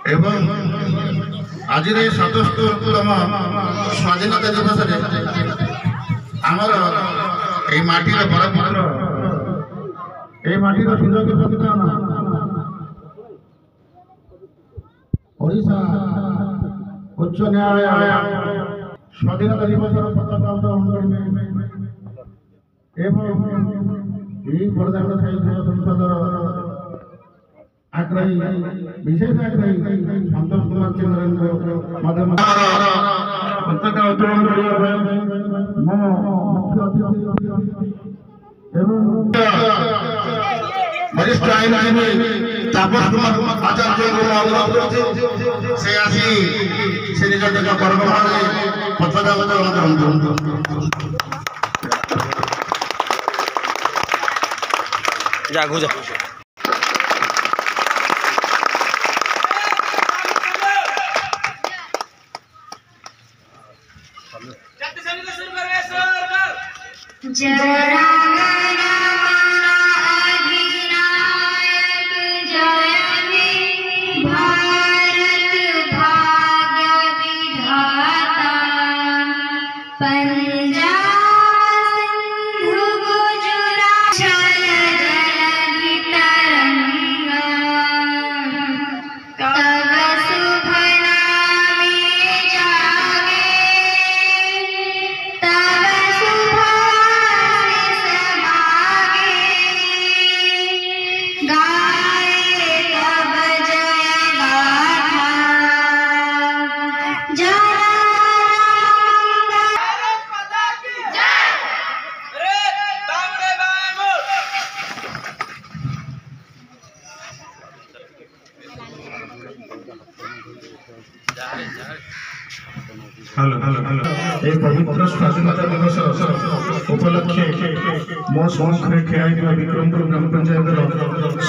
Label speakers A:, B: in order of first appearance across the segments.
A: এবং আজির এই ৭৭তম স্বাধীনতা দিবসরে আমার এই মাটির বড় পুত্র এই মাটির সুযোগ্য সন্তান ওড়িশা উচ্চ ন্যায়ালয় স্বাধীনতা দিবসর পতাকা উত্তোলন করবে এবং এই প্রধান সংসদর আগ্রহী বিশেষ আগ্রহী সন্তোষ কুমার চন্দ্রଙ୍କ মাধ্যমে পতাকা উত্তোলন କରିବା ମୁଁ ମୁଖ୍ୟ ଅତିଥି ଏବଂ वरिष्ठ आईनजीवी तापस कुमार आचार्य को अनुरोध करते से आसी से निज निज कर्म भागे पताका उत्तोलन करंतु
B: जागू जा
A: এই পবিত্র স্বাধীনতা দিবস উপলক্ষে মো সম্মুখে ঠিয়া হইଥିବା ବିକ୍ରମପୁର ଗ୍ରାମ ପଞ୍ଚାୟତର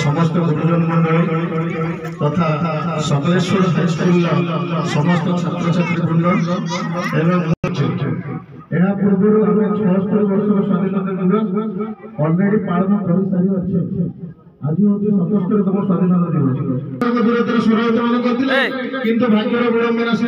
A: ସମସ୍ତ ଗୁରୁଜନ ମଣ୍ଡଳୀ ତଥା ସକଲେଶ୍ୱର ହାଇସ୍କୁଲର ସମସ୍ତ ଛାତ୍ରଛାତ୍ରୀ ବୃନ୍ଦ ଏବଂ ଏହା ପୂର୍ବରୁ ଆମେ 76 ବର୍ଷର ସ୍ୱାଧୀନତା ଦିବସ ଅଲରେଡି ପାଳନ କରିସାରିଅଛୁ। ଆଜି ହେଉଛି 77ତମ ସ୍ୱାଧୀନତା ଦିବସ। ଦୂରତାର ସ୍ୱର ଉତ୍ତୋଳନ କରିଥିଲେ କିନ୍ତୁ ଭାଗ୍ୟର ବିଳମ୍ବନା ସେ